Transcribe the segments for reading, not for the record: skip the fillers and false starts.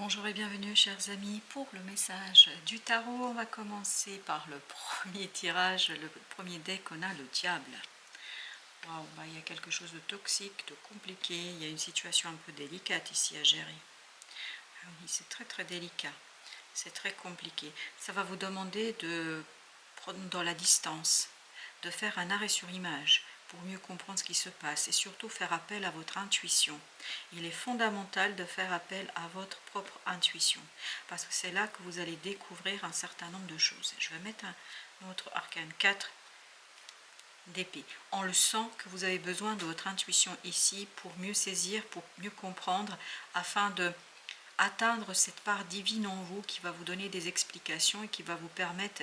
Bonjour et bienvenue chers amis pour le message du tarot. On va commencer par le premier tirage, le premier deck. On a le diable. Waouh, il y a quelque chose de toxique, de compliqué, il y a une situation un peu délicate ici à gérer. Ah oui, c'est très délicat, c'est très compliqué. Ça va vous demander de prendre dans la distance, de faire un arrêt sur image pour mieux comprendre ce qui se passe et surtout faire appel à votre intuition. Il est fondamental de faire appel à votre propre intuition parce que c'est là que vous allez découvrir un certain nombre de choses. Je vais mettre un autre arcane 4 d'épée. On le sent que vous avez besoin de votre intuition ici pour mieux saisir, pour mieux comprendre, afin de atteindre cette part divine en vous qui va vous donner des explications et qui va vous permettre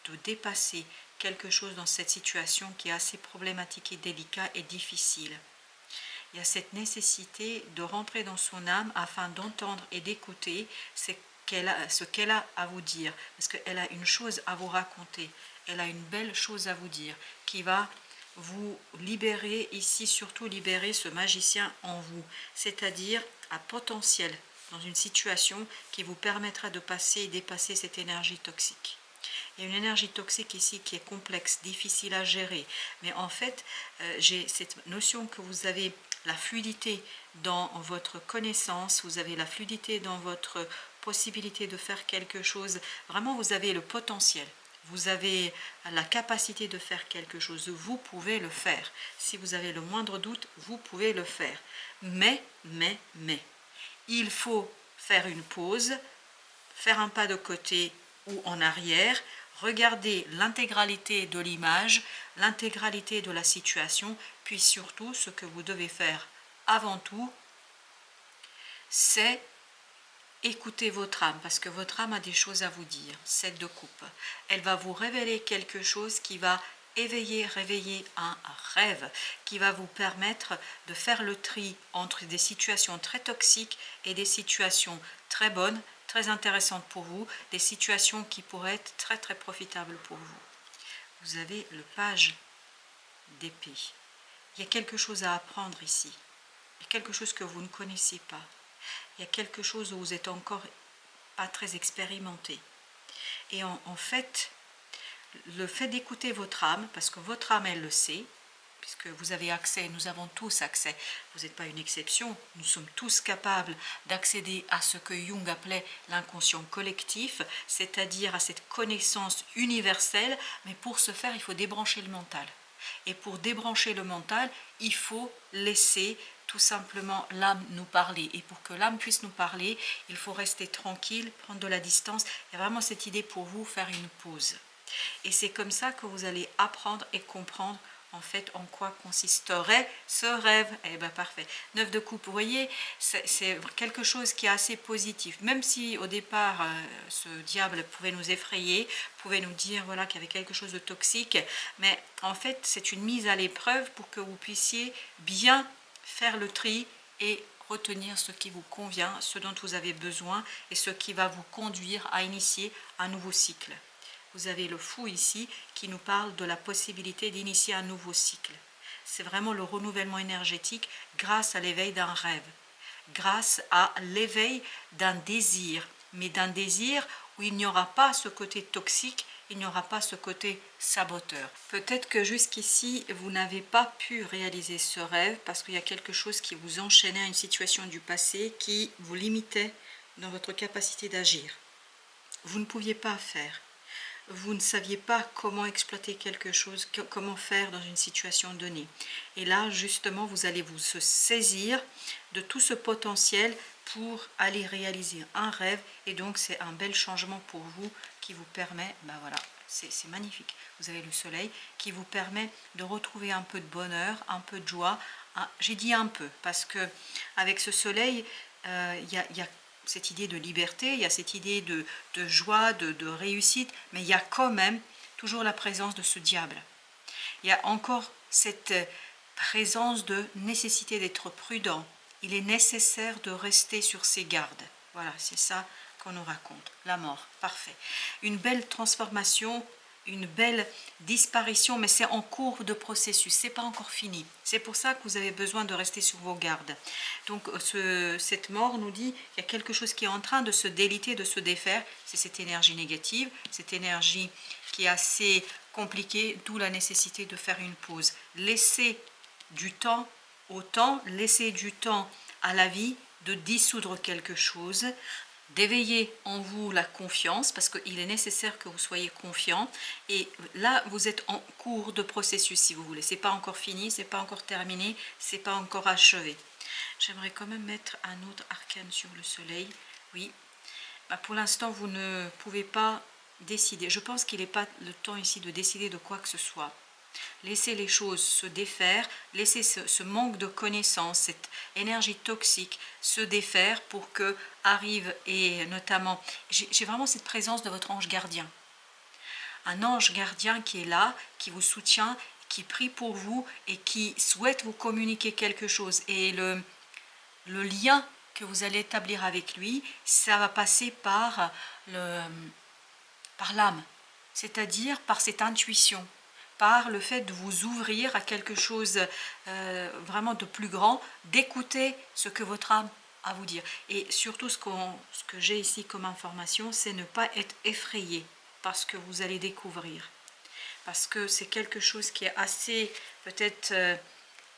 de dépasser quelque chose dans cette situation qui est assez problématique et délicate et difficile. Il y a cette nécessité de rentrer dans son âme afin d'entendre et d'écouter ce qu'elle a à vous dire, parce qu'elle a une chose à vous raconter, elle a une belle chose à vous dire qui va vous libérer ici, surtout libérer ce magicien en vous, c'est-à-dire à potentiel dans une situation qui vous permettra de passer et dépasser cette énergie toxique. Il y a une énergie toxique ici qui est complexe, difficile à gérer, mais en fait, j'ai cette notion que vous avez la fluidité dans votre connaissance, vous avez la fluidité dans votre possibilité de faire quelque chose. Vraiment, vous avez le potentiel. Vous avez la capacité de faire quelque chose. Vous pouvez le faire. Si vous avez le moindre doute, vous pouvez le faire. Mais, il faut faire une pause, faire un pas de côté ou en arrière, regarder l'intégralité de l'image, l'intégralité de la situation, puis surtout ce que vous devez faire avant tout, c'est écouter votre âme, parce que votre âme a des choses à vous dire. 7 de coupe, elle va vous révéler quelque chose qui va réveiller un rêve, qui va vous permettre de faire le tri entre des situations très toxiques et des situations très bonnes, très intéressantes pour vous, des situations qui pourraient être très profitables pour vous. Vous avez le page d'épée. Il y a quelque chose à apprendre ici. Il y a quelque chose que vous ne connaissez pas. Il y a quelque chose où vous êtes encore pas très expérimenté. Et en fait, le fait d'écouter votre âme, parce que votre âme, elle le sait, puisque vous avez accès, nous avons tous accès, vous n'êtes pas une exception, nous sommes tous capables d'accéder à ce que Jung appelait l'inconscient collectif, c'est-à-dire à cette connaissance universelle, mais pour ce faire, il faut débrancher le mental. Et pour débrancher le mental, il faut laisser tout simplement l'âme nous parler. Et pour que l'âme puisse nous parler, il faut rester tranquille, prendre de la distance. Il y a vraiment cette idée pour vous, faire une pause. Et c'est comme ça que vous allez apprendre et comprendre en fait en quoi consisterait ce rêve. Eh bien parfait. 9 de coupe, vous voyez, c'est quelque chose qui est assez positif. Même si au départ ce diable pouvait nous effrayer, pouvait nous dire voilà qu'il y avait quelque chose de toxique, mais en fait c'est une mise à l'épreuve pour que vous puissiez bien faire le tri et retenir ce qui vous convient, ce dont vous avez besoin et ce qui va vous conduire à initier un nouveau cycle. Vous avez le fou ici qui nous parle de la possibilité d'initier un nouveau cycle. C'est vraiment le renouvellement énergétique grâce à l'éveil d'un rêve, grâce à l'éveil d'un désir, mais d'un désir où il n'y aura pas ce côté toxique, il n'y aura pas ce côté saboteur. Peut-être que jusqu'ici, vous n'avez pas pu réaliser ce rêve parce qu'il y a quelque chose qui vous enchaînait à une situation du passé qui vous limitait dans votre capacité d'agir. Vous ne pouviez pas faire. Vous ne saviez pas comment exploiter quelque chose, comment faire dans une situation donnée. Et là, justement, vous allez vous saisir de tout ce potentiel pour aller réaliser un rêve. Et donc, c'est un bel changement pour vous qui vous permet, ben voilà, c'est magnifique. Vous avez le soleil qui vous permet de retrouver un peu de bonheur, un peu de joie. J'ai dit un peu, parce que avec ce soleil, il y a cette idée de liberté, il y a cette idée de joie, de réussite, mais il y a quand même toujours la présence de ce diable. Il y a encore cette présence de nécessité d'être prudent. Il est nécessaire de rester sur ses gardes. Voilà, c'est ça qu'on nous raconte. La mort, parfait. Une belle transformation une belle disparition, mais c'est en cours de processus, c'est pas encore fini. C'est pour ça que vous avez besoin de rester sur vos gardes. Donc cette mort nous dit qu'il y a quelque chose qui est en train de se déliter, de se défaire. C'est cette énergie négative, cette énergie qui est assez compliquée, d'où la nécessité de faire une pause. Laissez du temps au temps, laissez du temps à la vie de dissoudre quelque chose, d'éveiller en vous la confiance, parce qu'il est nécessaire que vous soyez confiant. Et là, vous êtes en cours de processus, si vous voulez. C'est pas encore fini, c'est pas encore terminé, c'est pas encore achevé. J'aimerais quand même mettre un autre arcane sur le soleil. Oui, pour l'instant, vous ne pouvez pas décider. Je pense qu'il n'est pas le temps ici de décider de quoi que ce soit. Laissez les choses se défaire, laissez ce manque de connaissance, cette énergie toxique se défaire pour que arrive, et notamment, j'ai vraiment cette présence de votre ange gardien. Un ange gardien qui est là, qui vous soutient, qui prie pour vous et qui souhaite vous communiquer quelque chose. Et le lien que vous allez établir avec lui, ça va passer par l'âme, c'est-à-dire par cette intuition, par le fait de vous ouvrir à quelque chose vraiment de plus grand, d'écouter ce que votre âme a à vous dire. Et surtout, ce que j'ai ici comme information, c'est ne pas être effrayé par ce que vous allez découvrir. Parce que c'est quelque chose qui est assez, peut-être,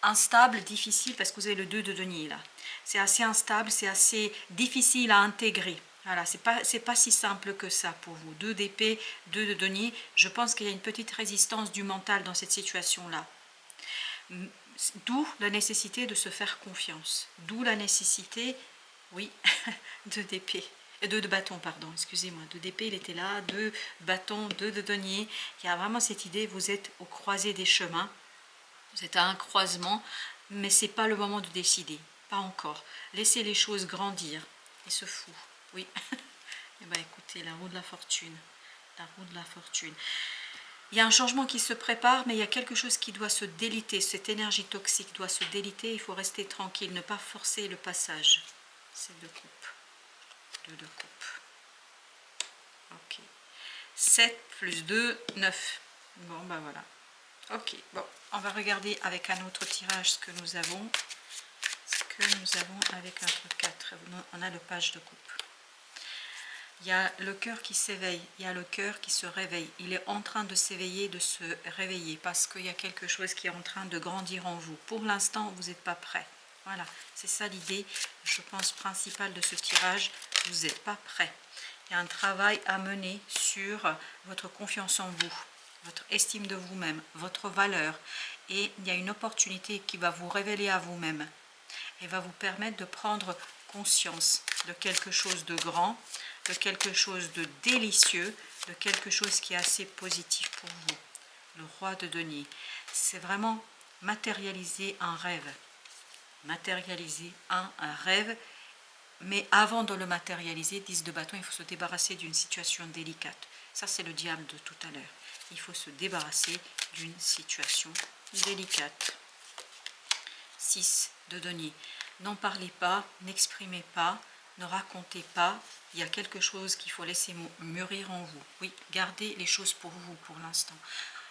instable, difficile, parce que vous avez le 2 de denier là. C'est assez instable, c'est assez difficile à intégrer. Voilà, c'est pas si simple que ça pour vous. 2 d'épée, 2 de denier. Je pense qu'il y a une petite résistance du mental dans cette situation-là. D'où la nécessité de se faire confiance. D'où la nécessité, oui, 2 d'épée. 2 de bâton, pardon, excusez-moi. 2 d'épée, il était là. 2 bâtons, 2 de denier. Il y a vraiment cette idée, vous êtes au croisé des chemins. Vous êtes à un croisement, mais ce n'est pas le moment de décider. Pas encore. Laissez les choses grandir. Et ce fou. Oui. Eh bien, écoutez, la roue de la fortune. La roue de la fortune. Il y a un changement qui se prépare, mais il y a quelque chose qui doit se déliter. Cette énergie toxique doit se déliter. Il faut rester tranquille, ne pas forcer le passage. C'est 2 coupes. 2 de coupe. Ok. 7 plus 2, 9. Bon, ben voilà. Ok, bon, on va regarder avec un autre tirage ce que nous avons. Ce que nous avons avec notre 4. On a le page de coupe. Il y a le cœur qui s'éveille, il y a le cœur qui se réveille. Il est en train de s'éveiller, de se réveiller, parce qu'il y a quelque chose qui est en train de grandir en vous. Pour l'instant, vous n'êtes pas prêt. Voilà, c'est ça l'idée, je pense, principale de ce tirage. Vous n'êtes pas prêt. Il y a un travail à mener sur votre confiance en vous, votre estime de vous-même, votre valeur. Et il y a une opportunité qui va vous révéler à vous-même et va vous permettre de prendre conscience de quelque chose de grand, de quelque chose de délicieux, de quelque chose qui est assez positif pour vous. Le roi de denier, c'est vraiment matérialiser un rêve. Matérialiser un rêve, mais avant de le matérialiser, 10 de bâton, il faut se débarrasser d'une situation délicate. Ça, c'est le diable de tout à l'heure. Il faut se débarrasser d'une situation délicate. 6 de denier. N'en parlez pas, n'exprimez pas, ne racontez pas. Il y a quelque chose qu'il faut laisser mûrir en vous. Oui, gardez les choses pour vous pour l'instant.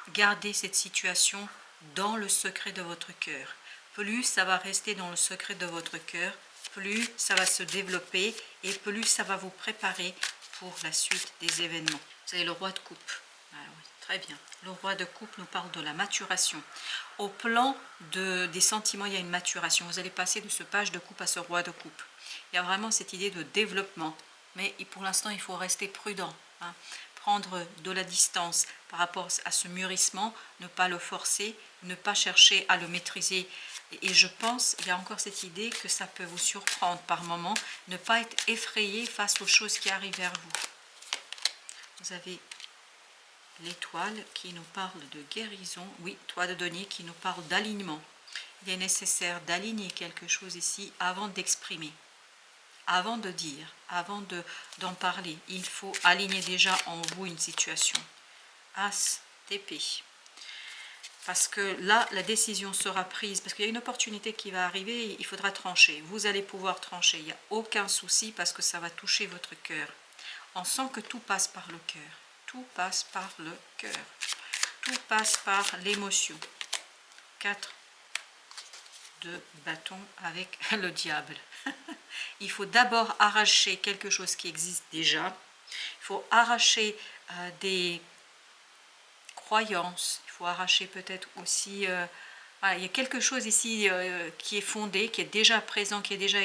Gardez cette situation dans le secret de votre cœur. Plus ça va rester dans le secret de votre cœur, plus ça va se développer et plus ça va vous préparer pour la suite des événements. Vous avez le roi de coupe. Alors, oui, très bien. Le roi de coupe nous parle de la maturation. Au plan des sentiments, il y a une maturation. Vous allez passer de ce page de coupe à ce roi de coupe. Il y a vraiment cette idée de développement. Mais pour l'instant, il faut rester prudent. Hein. Prendre de la distance par rapport à ce mûrissement, ne pas le forcer, ne pas chercher à le maîtriser. Et je pense, il y a encore cette idée que ça peut vous surprendre par moment, ne pas être effrayé face aux choses qui arrivent vers vous. Vous avez l'étoile qui nous parle de guérison, oui, toit de denier qui nous parle d'alignement. Il est nécessaire d'aligner quelque chose ici avant d'exprimer, avant de dire, avant d'en parler. Il faut aligner déjà en vous une situation. As d'épée. Parce que là, la décision sera prise, parce qu'il y a une opportunité qui va arriver, il faudra trancher. Vous allez pouvoir trancher, il n'y a aucun souci parce que ça va toucher votre cœur. On sent que tout passe par le cœur. Tout passe par le cœur. Tout passe par l'émotion. 4 de bâton avec le diable. Il faut d'abord arracher quelque chose qui existe déjà. Il faut arracher des croyances. Il faut arracher peut-être aussi... voilà, il y a quelque chose ici qui est fondé, qui est déjà présent, qui est déjà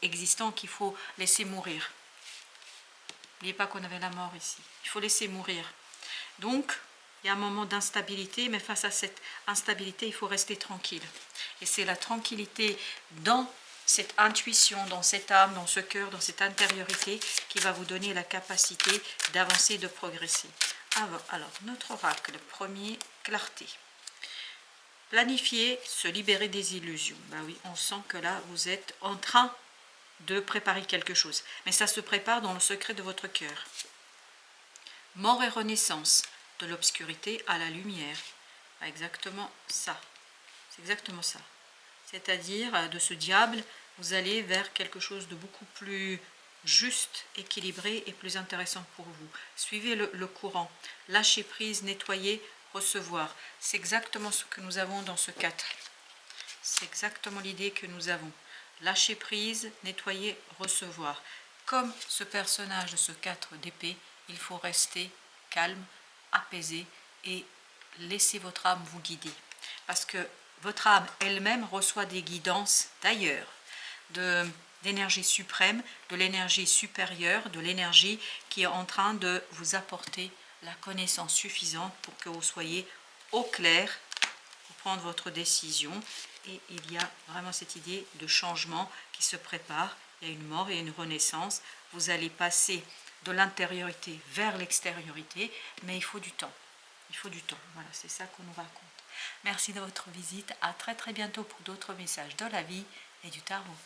existant, qu'il faut laisser mourir. N'oubliez pas qu'on avait la mort ici. Il faut laisser mourir. Donc, il y a un moment d'instabilité, mais face à cette instabilité, il faut rester tranquille. Et c'est la tranquillité dans cette intuition, dans cette âme, dans ce cœur, dans cette intériorité qui va vous donner la capacité d'avancer, de progresser. Alors, notre oracle, premier, clarté. Planifier, se libérer des illusions. Ben oui, on sent que là, vous êtes en train de préparer quelque chose. Mais ça se prépare dans le secret de votre cœur. Mort et renaissance, de l'obscurité à la lumière. Exactement ça. C'est exactement ça. C'est-à-dire, de ce diable, vous allez vers quelque chose de beaucoup plus juste, équilibré et plus intéressant pour vous. Suivez le courant. Lâchez prise, nettoyer, recevoir. C'est exactement ce que nous avons dans ce 4. C'est exactement l'idée que nous avons. Lâcher prise, nettoyer, recevoir. Comme ce personnage de ce 4 d'épée, il faut rester calme, apaisé et laisser votre âme vous guider. Parce que votre âme elle-même reçoit des guidances d'ailleurs, d'énergie suprême, de l'énergie supérieure, de l'énergie qui est en train de vous apporter la connaissance suffisante pour que vous soyez au clair pour prendre votre décision. Et il y a vraiment cette idée de changement qui se prépare. Il y a une mort et une renaissance. Vous allez passer de l'intériorité vers l'extériorité, mais il faut du temps. Il faut du temps. Voilà, c'est ça qu'on nous raconte. Merci de votre visite. À très très bientôt pour d'autres messages de la vie et du tarot.